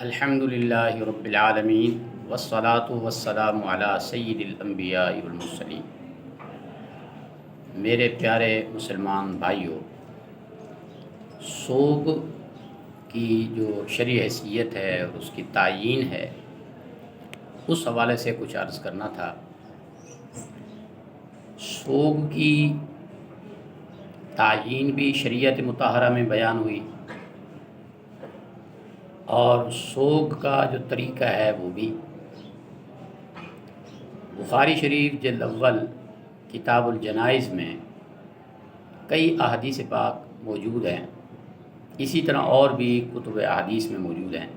الحمد للہ رب العالمین والصلاة والسلام علی سید الانبیاء والمرسلین۔ میرے پیارے مسلمان بھائیوں، سوگ کی جو شرعی حیثیت ہے اور اس کی تعیین ہے، اس حوالے سے کچھ عرض کرنا تھا۔ سوگ کی تعیین بھی شریعت مطہرہ میں بیان ہوئی، اور سوگ کا جو طریقہ ہے وہ بھی بخاری شریف جلد اول کتاب الجنائز میں کئی احادیث پاک موجود ہیں، اسی طرح اور بھی کتب احادیث میں موجود ہیں۔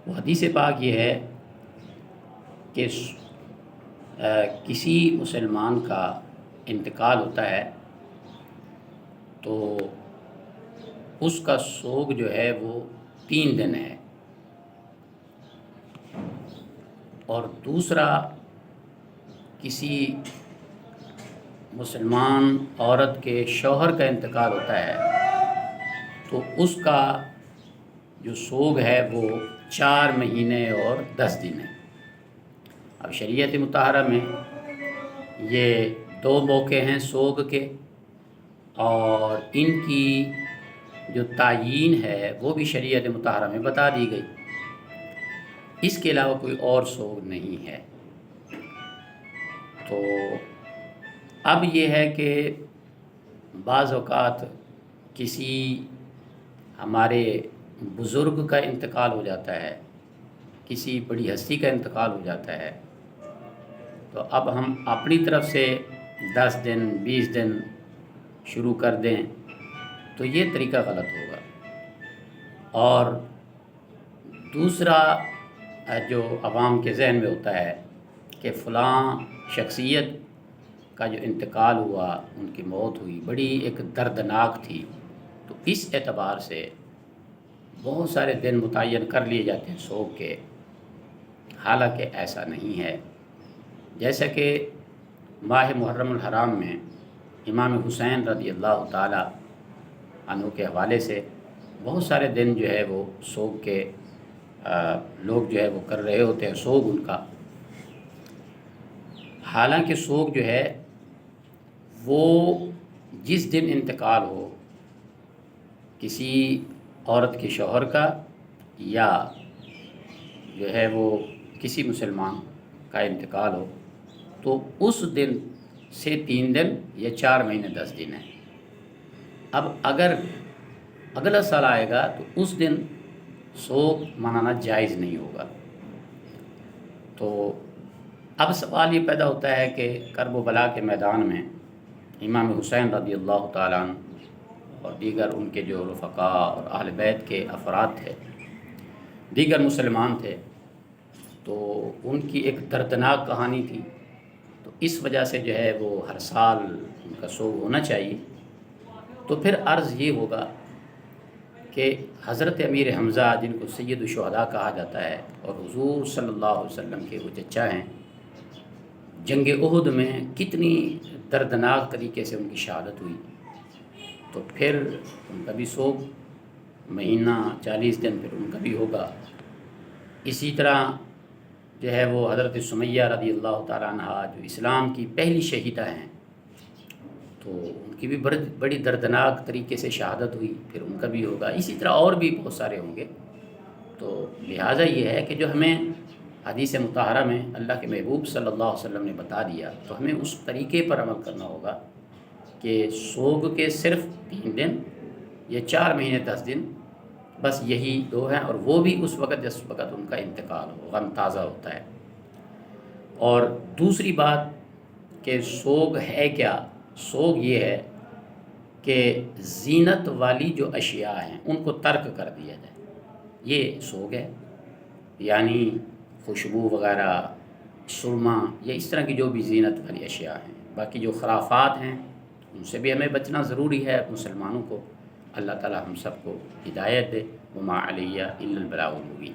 وہ حدیث پاک یہ ہے کہ کسی مسلمان کا انتقال ہوتا ہے تو اس کا سوگ جو ہے وہ 3 دن ہے، اور دوسرا کسی مسلمان عورت کے شوہر کا انتقال ہوتا ہے تو اس کا جو سوگ ہے وہ 4 مہینے اور 10 دن ہے۔ اب شریعت مطہرہ میں یہ 2 موقع ہیں سوگ کے، اور ان کی جو تعیین ہے وہ بھی شریعت مطہرہ میں بتا دی گئی۔ اس کے علاوہ کوئی اور سوگ نہیں ہے۔ تو اب یہ ہے کہ بعض اوقات کسی ہمارے بزرگ کا انتقال ہو جاتا ہے، کسی بڑی ہستی کا انتقال ہو جاتا ہے، تو اب ہم اپنی طرف سے 10 دن 20 دن شروع کر دیں تو یہ طریقہ غلط ہوگا۔ اور دوسرا جو عوام کے ذہن میں ہوتا ہے کہ فلاں شخصیت کا جو انتقال ہوا، ان کی موت ہوئی، بڑی ایک دردناک تھی، تو اس اعتبار سے بہت سارے دن متعین کر لیے جاتے ہیں سوگ کے، حالانکہ ایسا نہیں ہے۔ جیسا کہ ماہ محرم الحرام میں امام حسین رضی اللہ تعالی عنہ کے حوالے سے بہت سارے دن جو ہے وہ سوگ کے لوگ جو ہے وہ کر رہے ہوتے ہیں سوگ ان کا۔ حالانکہ سوگ جو ہے وہ جس دن انتقال ہو کسی عورت کے شوہر کا، یا جو ہے وہ کسی مسلمان کا انتقال ہو، تو اس دن سے 3 دن یا 4 مہینے 10 دن ہے۔ اب اگر اگلا سال آئے گا تو اس دن سوگ منانا جائز نہیں ہوگا۔ تو اب سوال یہ پیدا ہوتا ہے کہ کرب و بلا کے میدان میں امام حسین رضی اللہ تعالیٰ عنہ اور دیگر ان کے جو رفقاء اور اہل بیت کے افراد تھے، دیگر مسلمان تھے، تو ان کی ایک دردناک کہانی تھی، تو اس وجہ سے جو ہے وہ ہر سال ان کا سوگ ہونا چاہیے۔ تو پھر عرض یہ ہوگا کہ حضرت امیر حمزہ جن کو سید الشہداء کہا جاتا ہے، اور حضور صلی اللہ علیہ وسلم کے وہ چچا ہیں، جنگ احد میں کتنی دردناک طریقے سے ان کی شہادت ہوئی، تو پھر ان کا بھی سوگ مہینہ 40 دن پھر ان کا بھی ہوگا۔ اسی طرح جو ہے وہ حضرت سمیہ رضی اللہ تعالیٰ عنہ جو اسلام کی پہلی شہیدہ ہیں، تو ان کی بھی بڑی دردناک طریقے سے شہادت ہوئی، پھر ان کا بھی ہوگا۔ اسی طرح اور بھی بہت سارے ہوں گے۔ تو لہٰذا یہ ہے کہ جو ہمیں حدیث مطہرہ میں اللہ کے محبوب صلی اللہ علیہ وسلم نے بتا دیا، تو ہمیں اس طریقے پر عمل کرنا ہوگا کہ سوگ کے صرف 3 دن یا 4 مہینے 10 دن، بس یہی 2 ہیں، اور وہ بھی اس وقت جس وقت ان کا انتقال ہو، غم تازہ ہوتا ہے۔ اور دوسری بات کہ سوگ ہے کیا؟ سوگ یہ ہے کہ زینت والی جو اشیاء ہیں ان کو ترک کر دیا جائے، یہ سوگ ہے۔ یعنی خوشبو وغیرہ، سرما، یا اس طرح کی جو بھی زینت والی اشیاء ہیں۔ باقی جو خرافات ہیں ان سے بھی ہمیں بچنا ضروری ہے مسلمانوں کو۔ اللہ تعالی ہم سب کو ہدایت دے۔ وما علیہ الا البلاغ المبین۔